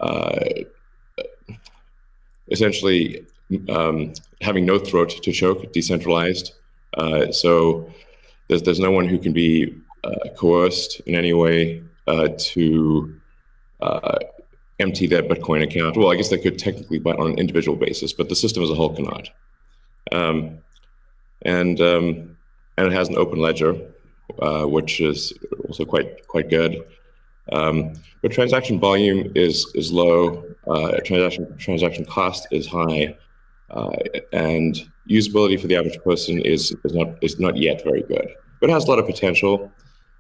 uh, essentially having no throat to choke, decentralized. So there's no one who can be coerced in any way to empty their Bitcoin account. Well, I guess they could technically, but on an individual basis, but the system as a whole cannot. And it has an open ledger, which is also quite good. But transaction volume is low. Transaction cost is high, and usability for the average person is not yet very good. But it has a lot of potential.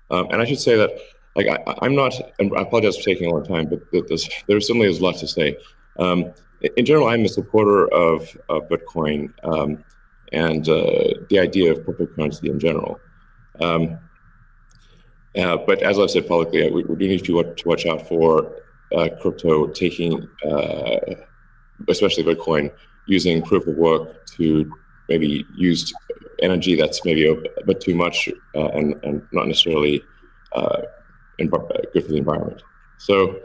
And I should say that, like, I'm not, and I apologize for taking a long time, but there certainly is a lot to say. In general, I'm a supporter of Bitcoin and the idea of cryptocurrency in general. But as I've said publicly, we do need to watch out for crypto taking, especially Bitcoin, using proof of work to maybe use energy that's maybe a bit too much and not necessarily good for the environment. So,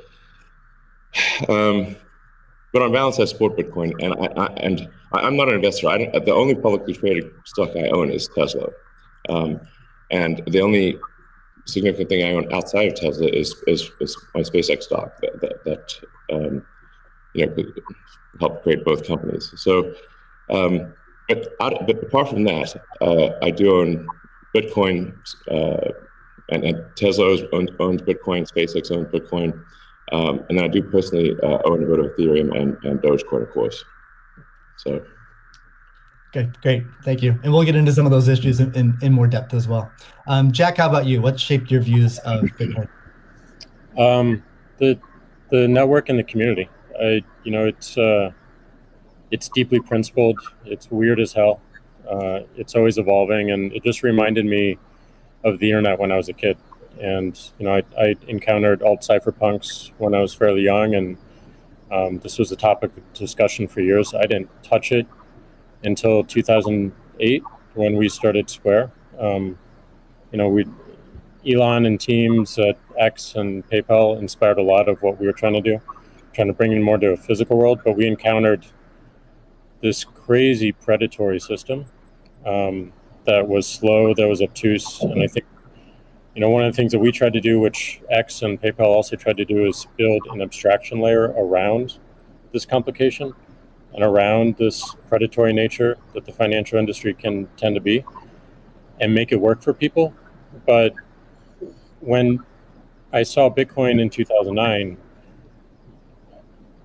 but on balance, I support Bitcoin, and I'm not an investor. The only publicly traded stock I own is Tesla, and the only significant thing I own outside of Tesla is my SpaceX stock that could help create both companies. So, but apart from that, I do own Bitcoin, and Tesla owns Bitcoin, SpaceX owns Bitcoin, and I do personally own a bit of Ethereum and Dogecoin, of course. So. Okay, great, thank you. And we'll get into some of those issues in more depth as well. Jack, how about you? What shaped your views of Bitcoin? The network and the community. It's deeply principled. It's weird as hell. It's always evolving, and it just reminded me of the internet when I was a kid. And I encountered alt cypherpunks when I was fairly young, and this was a topic of discussion for years. I didn't touch it until 2008 when we started Square. Elon and teams at X and PayPal inspired a lot of what we were trying to do, trying to bring in more to a physical world, but we encountered this crazy predatory system that was slow, that was obtuse. And I think, one of the things that we tried to do, which X and PayPal also tried to do, is build an abstraction layer around this complication and around this predatory nature that the financial industry can tend to be, and make it work for people. But when I saw Bitcoin in 2009,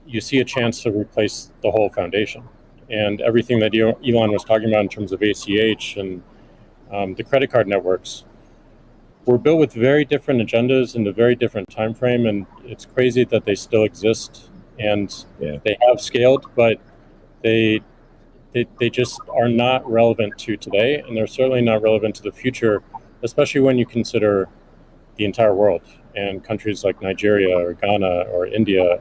you see a chance to replace the whole foundation. And everything that Elon was talking about in terms of ACH and the credit card networks were built with very different agendas in a very different time frame. And it's crazy that they still exist, and they have scaled, but they just are not relevant to today, and they're certainly not relevant to the future, especially when you consider the entire world and countries like Nigeria or Ghana or India,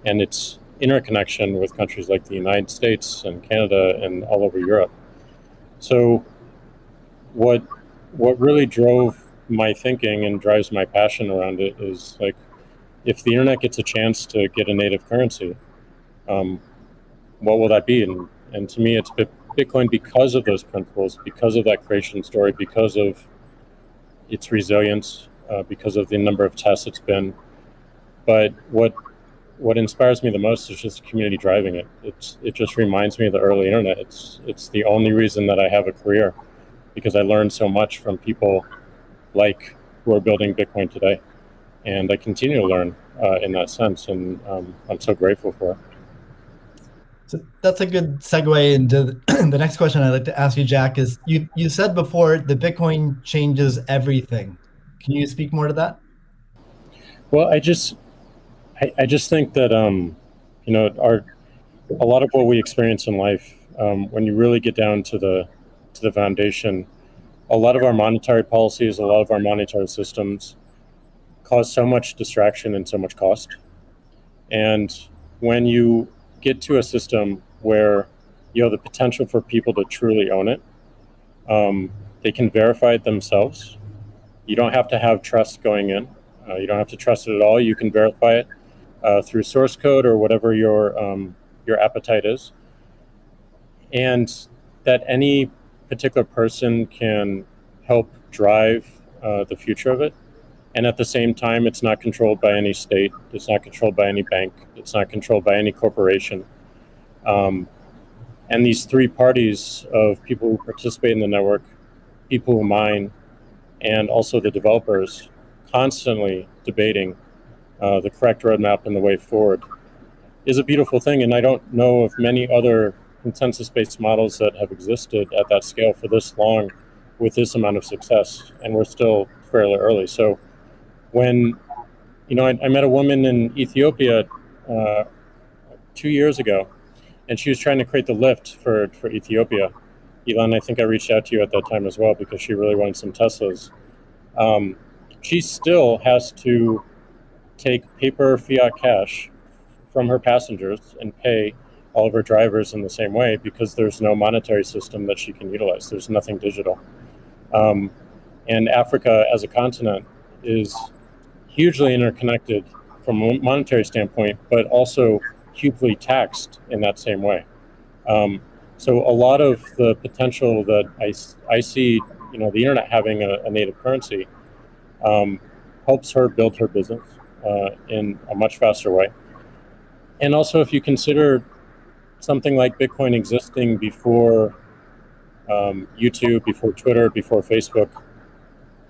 and its interconnection with countries like the United States and Canada and all over Europe. So what really drove my thinking and drives my passion around it is, like, if the internet gets a chance to get a native currency, what will that be? And to me, it's Bitcoin because of those principles, because of that creation story, because of its resilience, because of the number of tests it's been. But what inspires me the most is just the community driving it. It just reminds me of the early internet. It's the only reason that I have a career, because I learned so much from people like who are building Bitcoin today, and I continue to learn in that sense, and I'm so grateful for it. So that's a good segue into the next question I'd like to ask you, Jack. Is you said before that Bitcoin changes everything. Can you speak more to that? Well, I just think that a lot of what we experience in life, when you really get down to the foundation, a lot of our monetary policies, a lot of our monetary systems cause so much distraction and so much cost. And when you get to a system where you have the potential for people to truly own it, they can verify it themselves. You don't have to have trust going in. You don't have to trust it at all. You can verify it. through source code or whatever your appetite is, and that any particular person can help drive the future of it. And at the same time, it's not controlled by any state, it's not controlled by any bank, it's not controlled by any corporation. And these three parties of people who participate in the network, people who mine, and also the developers, constantly debating the correct roadmap and the way forward, is a beautiful thing. And I don't know of many other consensus-based models that have existed at that scale for this long with this amount of success, and we're still fairly early. So when, I met a woman in Ethiopia 2 years ago, and she was trying to create the lift for Ethiopia. Elon, I think I reached out to you at that time as well because she really wanted some Teslas. She still has to take paper fiat cash from her passengers and pay all of her drivers in the same way because there's no monetary system that she can utilize. There's nothing digital. And Africa as a continent is hugely interconnected from a monetary standpoint, but also hugely taxed in that same way. So a lot of the potential that I see, the internet having a native currency helps her build her business in a much faster way. And also, if you consider something like Bitcoin existing before YouTube, before Twitter, before Facebook,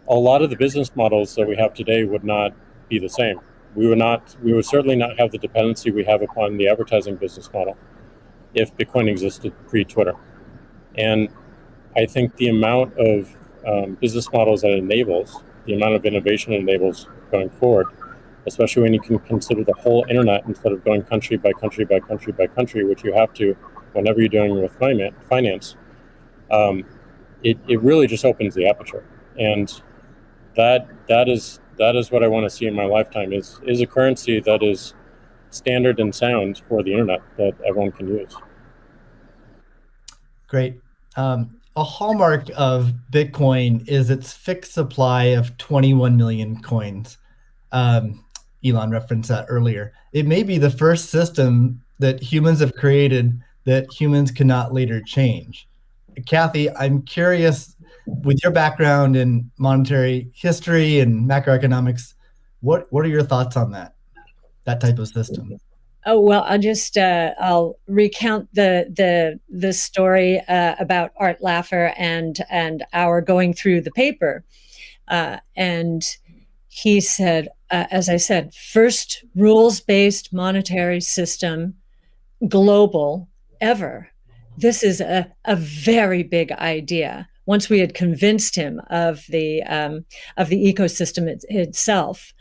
a lot of the business models that we have today would not be the same. We would certainly not have the dependency we have upon the advertising business model if Bitcoin existed pre-Twitter. And I think the amount of business models that it enables, the amount of innovation it enables going forward, especially when you can consider the whole internet instead of going country by country by country by country, which you have to whenever you're doing with finance, it really just opens the aperture. And that is what I want to see in my lifetime is a currency that is standard and sound for the internet that everyone can use. Great. A hallmark of Bitcoin is its fixed supply of 21 million coins. Elon referenced that earlier. It may be the first system that humans have created that humans cannot later change. Kathy, I'm curious, with your background in monetary history and macroeconomics, what are your thoughts on that type of system? Oh, well, I'll recount the story about Art Laffer and our going through the paper. And he said, as I said, first rules-based monetary system, global, ever. This is a very big idea. Once we had convinced him of the ecosystem itself.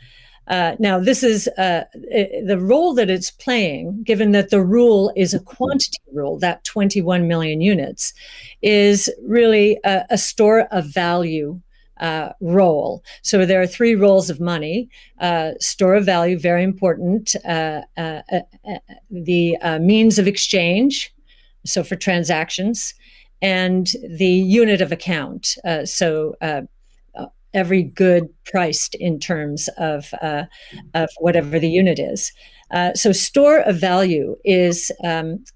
Now, this is the role that it's playing, given that the rule is a quantity rule, that 21 million units, is really a store of value role. So there are three roles of money. Store of value, very important. The means of exchange, so for transactions, and the unit of account. Every good priced in terms of whatever the unit is. So store of value is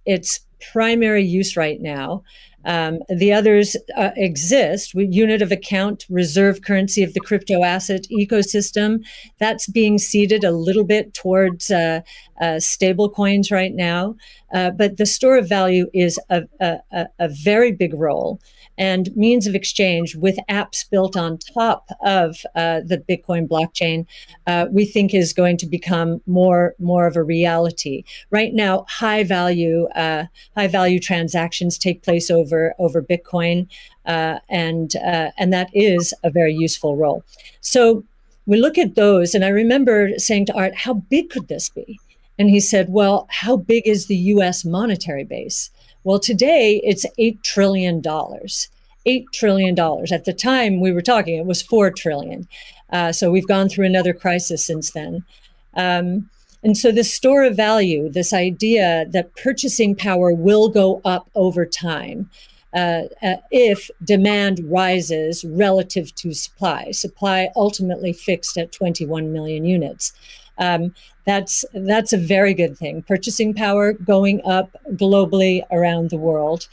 its primary use right now. The others exist. Unit of account, reserve currency of the crypto asset ecosystem. That's being seeded a little bit towards stable coins right now. But the store of value is a very big role. And means of exchange with apps built on top of the Bitcoin blockchain, we think is going to become more of a reality. Right now, high value transactions take place over Bitcoin, and that is a very useful role. So we look at those, and I remember saying to Art, "How big could this be?" And he said, "Well, how big is the U.S. monetary base?" Well, today it's $8 trillion. $8 trillion. At the time we were talking, it was $4 trillion. So we've gone through another crisis since then. And so the store of value, this idea that purchasing power will go up over time if demand rises relative to supply. Supply ultimately fixed at 21 million units. That's a very good thing. Purchasing power going up globally around the world.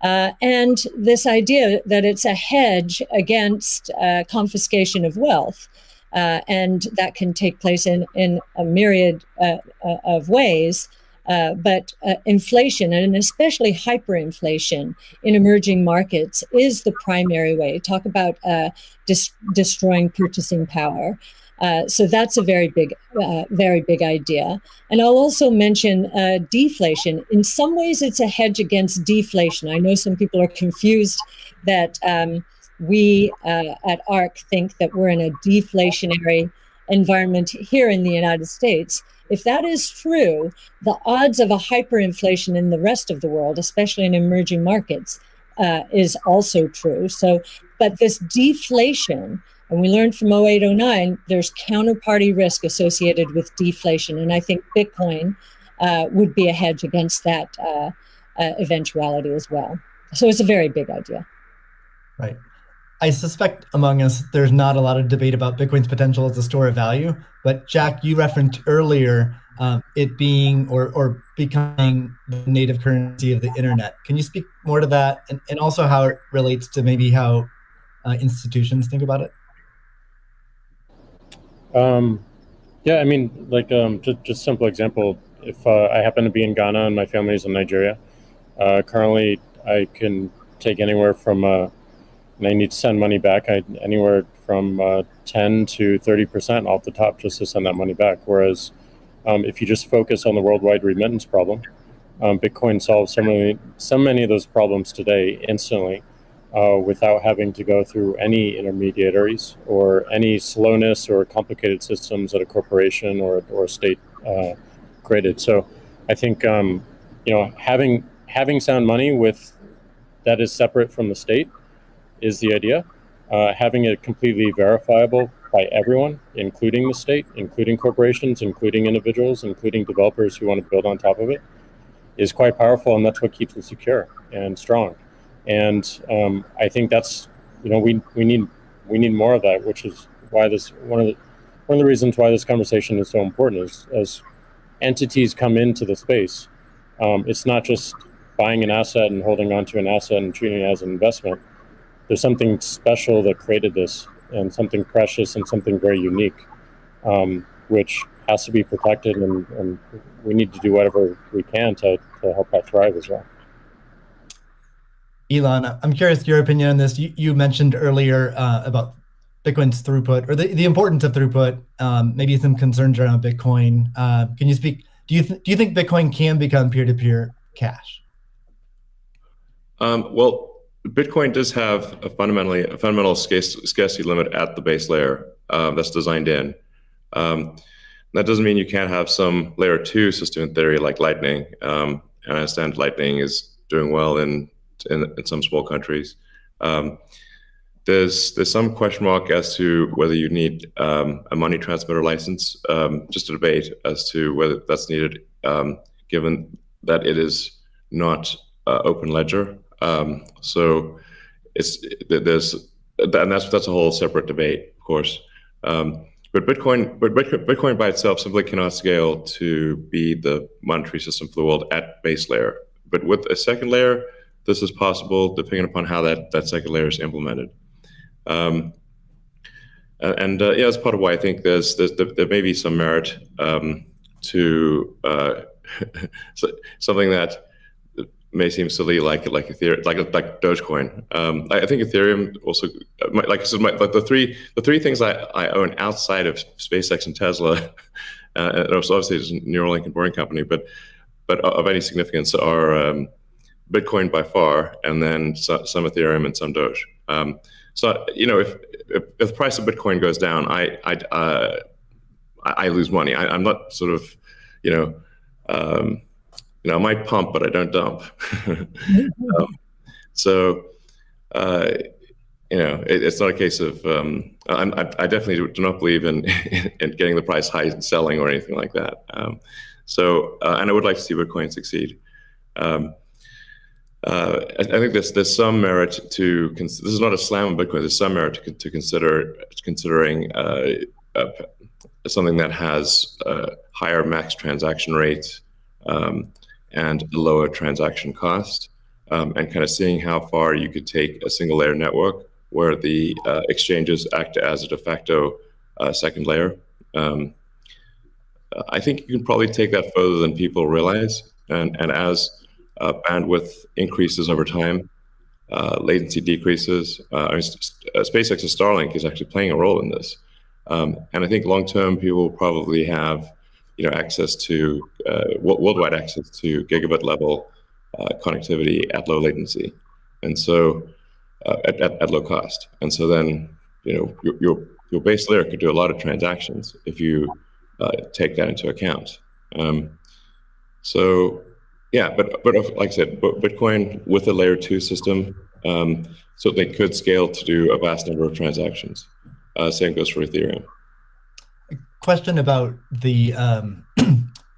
And this idea that it's a hedge against confiscation of wealth. And that can take place in a myriad of ways. But inflation, and especially hyperinflation in emerging markets, is the primary way. Talk about destroying purchasing power. So that's a very big idea. And I'll also mention deflation. In some ways, it's a hedge against deflation. I know some people are confused that we at ARC think that we're in a deflationary environment here in the United States. If that is true, the odds of a hyperinflation in the rest of the world, especially in emerging markets, is also true. So, but this deflation, and we learned from 0809, there's counterparty risk associated with deflation. And I think Bitcoin would be a hedge against that eventuality as well. So it's a very big idea. Right. I suspect among us, there's not a lot of debate about Bitcoin's potential as a store of value. But Jack, you referenced earlier it being or becoming the native currency of the internet. Can you speak more to that, and also how it relates to maybe how institutions think about it? Yeah, I mean, like just simple example. If I happen to be in Ghana and my family's in Nigeria, currently I can take anywhere from and I need to send money back, anywhere from 10 to 30% off the top just to send that money back. Whereas if you just focus on the worldwide remittance problem, Bitcoin solves so many of those problems today instantly without having to go through any intermediaries or any slowness or complicated systems that a corporation or a state created. So I think having sound money that is separate from the state is the idea. Having it completely verifiable by everyone, including the state, including corporations, including individuals, including developers who want to build on top of it, is quite powerful, and that's what keeps it secure and strong. And I think that's we need more of that, which is why this one of the reasons why this conversation is so important is as entities come into the space, it's not just buying an asset and holding on to an asset and treating it as an investment. There's something special that created this, and something precious and something very unique, which has to be protected, and we need to do whatever we can to help that thrive as well. Elon, I'm curious your opinion on this. You mentioned earlier about Bitcoin's throughput, or the importance of throughput, maybe some concerns around Bitcoin. Can you speak? Do you think Bitcoin can become peer-to-peer cash? Well, Bitcoin does have a fundamental scarcity limit at the base layer that's designed in. That doesn't mean you can't have some layer 2 system in theory like Lightning. And I understand Lightning is doing well in some small countries. There's some question mark as to whether you need a money transmitter license. Just a debate as to whether that's needed, given that it is not open ledger. So that's a whole separate debate, of course. But Bitcoin by itself simply cannot scale to be the monetary system for the world at base layer. But with a second layer, this is possible depending upon how that second layer is implemented. Yeah, that's part of why I think there may be some merit to something that may seem silly, like Ethereum, like Dogecoin. I think Ethereum also, the three things I own outside of SpaceX and Tesla, and obviously it's Neuralink and Boring Company, but of any significance are Bitcoin by far, and then some Ethereum and some Doge. So if the price of Bitcoin goes down, I lose money. I'm not sort of I might pump, but I don't dump. It's not a case of. I definitely do not believe in getting the price high and selling or anything like that. And I would like to see Bitcoin succeed. I think there's some merit to. This is not a slam on Bitcoin. There's some merit to considering something that has higher max transaction rates and a lower transaction cost, and kind of seeing how far you could take a single layer network where the exchanges act as a de facto second layer. I think you can probably take that further than people realize. And as bandwidth increases over time, latency decreases. SpaceX's Starlink is actually playing a role in this. And I think long term, people will probably have access to worldwide access to gigabit level connectivity at low latency, and so at low cost. And so then your base layer could do a lot of transactions if you take that into account. So yeah, but like I said, Bitcoin with a layer 2 system certainly could scale to do a vast number of transactions. Same goes for Ethereum. Question about the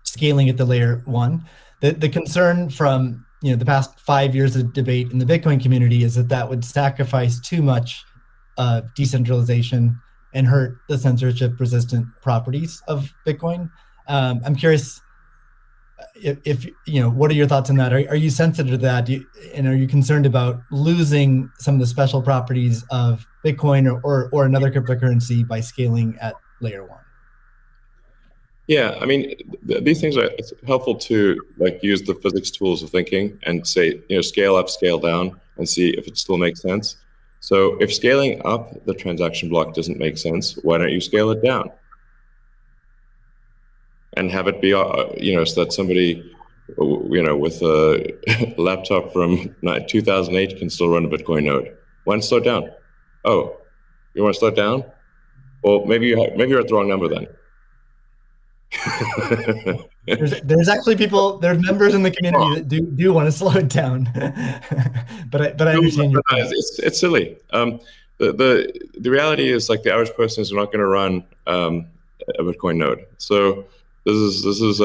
scaling at the layer 1. The concern from the past 5 years of debate in the Bitcoin community is that would sacrifice too much decentralization and hurt the censorship-resistant properties of Bitcoin. I'm curious if what are your thoughts on that? Are you sensitive to that? And are you concerned about losing some of the special properties of Bitcoin or another cryptocurrency by scaling at layer 1? Yeah, I mean, these things it's helpful to use the physics tools of thinking and say, scale up, scale down, and see if it still makes sense. So if scaling up the transaction block doesn't make sense, why don't you scale it down? And have it be, so that somebody, with a laptop from 2008 can still run a Bitcoin node. Why not slow it down? Oh, you want to slow it down? Well, maybe you're at the wrong number then. there's actually there's members in the community that do want to slow it down, but I understand your point. It's silly. The reality is the average person is not going to run a Bitcoin node. So this is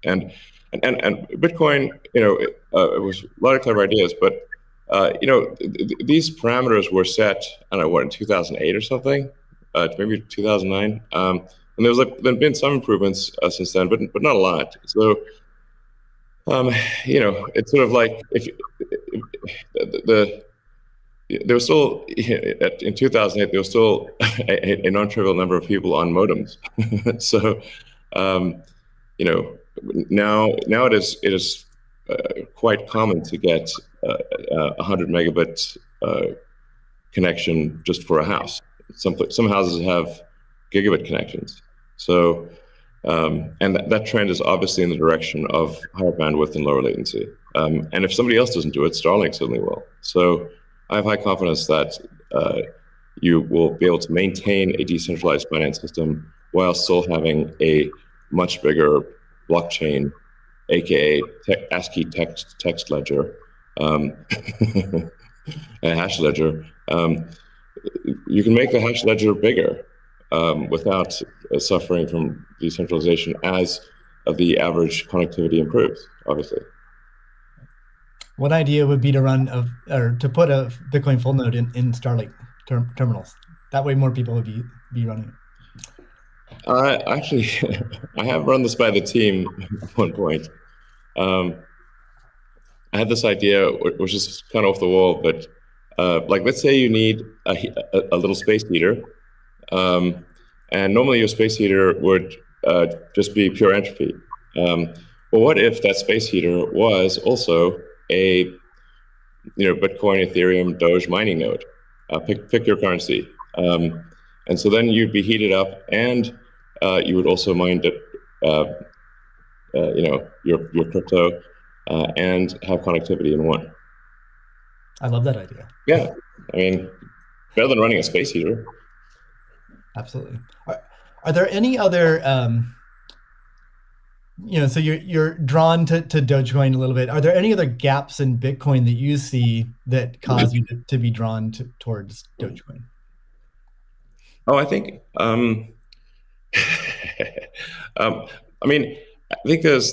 and Bitcoin. It was a lot of clever ideas, but these parameters were set. I don't know in 2008 or something, maybe 2009. And there's been some improvements since then, but not a lot. So, it's sort of like there was still in 2008 there was still a non-trivial number of people on modems. So, now it is quite common to get 100 megabit connection just for a house. Some houses have gigabit connections. So, and that trend is obviously in the direction of higher bandwidth and lower latency. And if somebody else doesn't do it, Starlink certainly will. So I have high confidence that you will be able to maintain a decentralized finance system while still having a much bigger blockchain, aka ASCII text ledger, a hash ledger. You can make the hash ledger bigger without suffering from decentralization as the average connectivity improves, obviously. One idea would be to to put a Bitcoin full node in Starlink terminals. That way more people would be running it. Actually, I have run this by the team at one point. I had this idea, which is kind of off the wall, but let's say you need a little space heater. And normally your space heater would just be pure entropy. Well, what if that space heater was also a Bitcoin, Ethereum, Doge mining node? Pick your currency. And so then you'd be heated up, and you would also mine your crypto and have connectivity in one. I love that idea. Yeah, I mean, better than running a space heater. Absolutely. Are there any other, so you're drawn to Dogecoin a little bit. Are there any other gaps in Bitcoin that you see that cause you to be drawn towards Dogecoin? Oh, I think, I mean, I think there's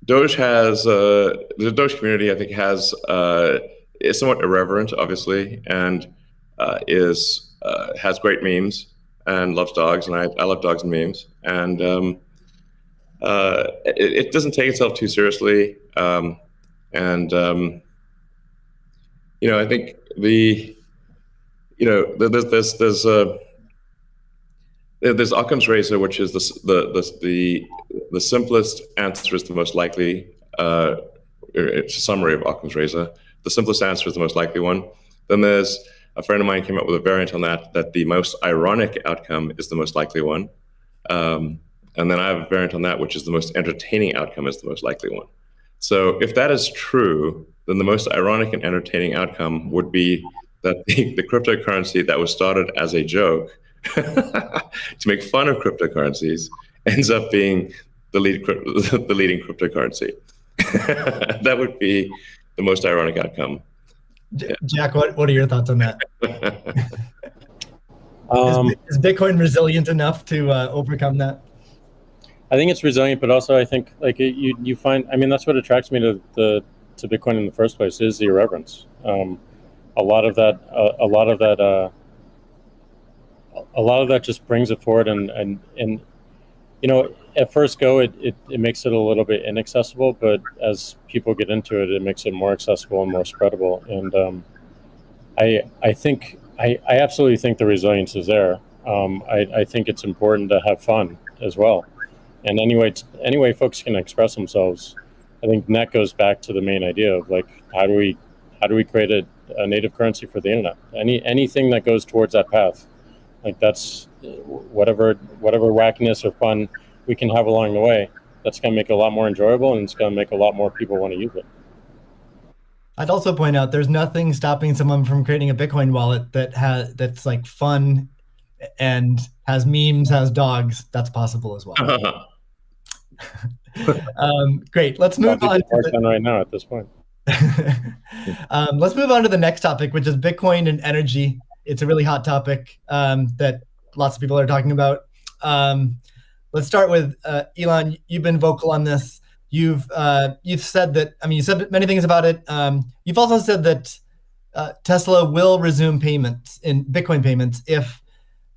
Doge has the Doge community. I think is somewhat irreverent, obviously, and has great memes. and loves dogs, and I love dogs and memes, and it doesn't take itself too seriously, and I think there's Occam's razor, which is the simplest answer is the most likely. It's a summary of Occam's razor. The simplest answer is the most likely one. Then there's a friend of mine came up with a variant on that the most ironic outcome is the most likely one. And then I have a variant on that, which is the most entertaining outcome is the most likely one. So if that is true, then the most ironic and entertaining outcome would be that the cryptocurrency that was started as a joke to make fun of cryptocurrencies ends up being the leading cryptocurrency. That would be the most ironic outcome. Jack, what are your thoughts on that? Is Bitcoin resilient enough to overcome that? I think it's resilient, but also I think like you find, I mean, that's what attracts me to Bitcoin in the first place is the irreverence. A lot of that just brings it forward, and at first go it makes it a little bit inaccessible, but as people get into it, it makes it more accessible and more spreadable. And I absolutely think the resilience is there. I think it's important to have fun as well. And anyway folks can express themselves. I think that goes back to the main idea of like how do we create a native currency for the internet? Anything that goes towards that path, like that's whatever wackiness or fun we can have along the way. That's going to make it a lot more enjoyable, and it's going to make a lot more people want to use it. I'd also point out there's nothing stopping someone from creating a Bitcoin wallet that's like fun and has memes, has dogs. That's possible as well. Great. Let's move on right now at this point. Let's move on to the next topic, which is Bitcoin and energy. It's a really hot topic that lots of people are talking about. Let's start with Elon. You've been vocal on this. You've said that. I mean, you said many things about it. You've also said that Tesla will resume payments in Bitcoin payments if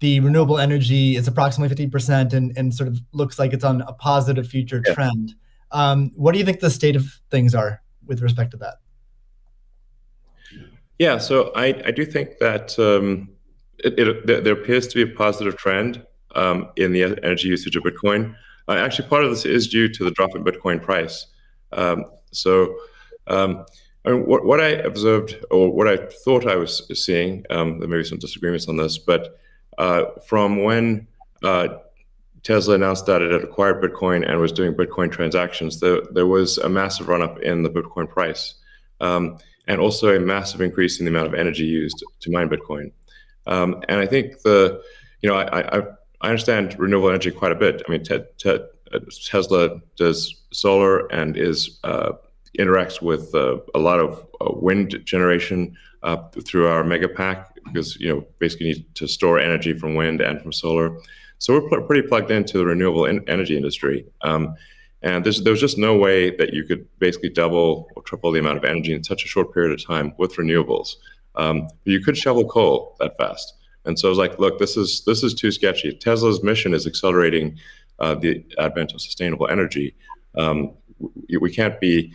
the renewable energy is approximately 50% and sort of looks like it's on a positive future trend. What do you think the state of things are with respect to that? Yeah, so I do think that there appears to be a positive trend in the energy usage of Bitcoin. Actually, part of this is due to the drop in Bitcoin price. What I observed, or what I thought I was seeing, there may be some disagreements on this, but from when Tesla announced that it had acquired Bitcoin and was doing Bitcoin transactions, there was a massive run-up in the Bitcoin price, and also a massive increase in the amount of energy used to mine Bitcoin. And I think I understand renewable energy quite a bit. I mean, Tesla does solar and interacts with a lot of wind generation through our mega pack, because basically need to store energy from wind and from solar. So we're pretty plugged into the renewable energy industry. And there's just no way that you could basically double or triple the amount of energy in such a short period of time with renewables. You could shovel coal that fast. And so I was like, look, this is too sketchy. Tesla's mission is accelerating the advent of sustainable energy. We can't be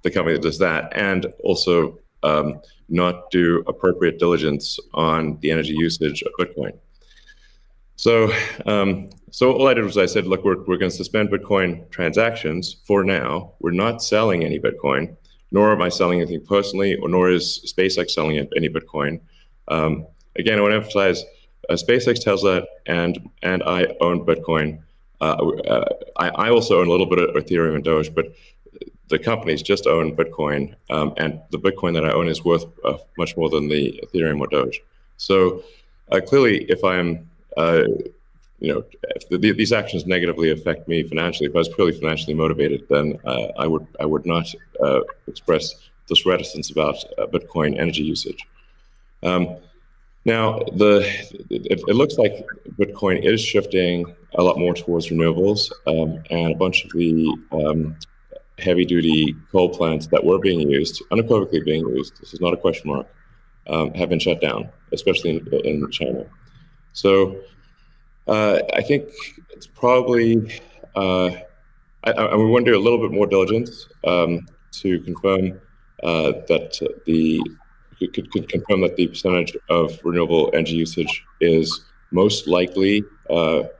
the company that does that and also not do appropriate diligence on the energy usage of Bitcoin. So all I did was I said, look, we're going to suspend Bitcoin transactions for now. We're not selling any Bitcoin, nor am I selling anything personally, nor is SpaceX selling any Bitcoin. Again, I want to emphasize SpaceX, Tesla, and I own Bitcoin. I also own a little bit of Ethereum and Doge, but the companies just own Bitcoin, and the Bitcoin that I own is worth much more than the Ethereum or Doge. So clearly, if I'm, if these actions negatively affect me financially, if I was purely financially motivated, then I would not express this reticence about Bitcoin energy usage. Now, it looks like Bitcoin is shifting a lot more towards renewables, and a bunch of the heavy-duty coal plants that were being used, unequivocally being used, this is not a question mark, have been shut down, especially in China. So I think it's probably, I we want to do a little bit more diligence to confirm could confirm that the percentage of renewable energy usage is most likely sort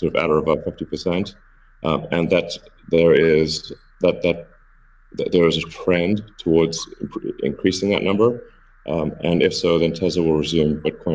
of at or above 50%, and that there is that there is a trend towards increasing that number, and if so, then Tesla will resume Bitcoin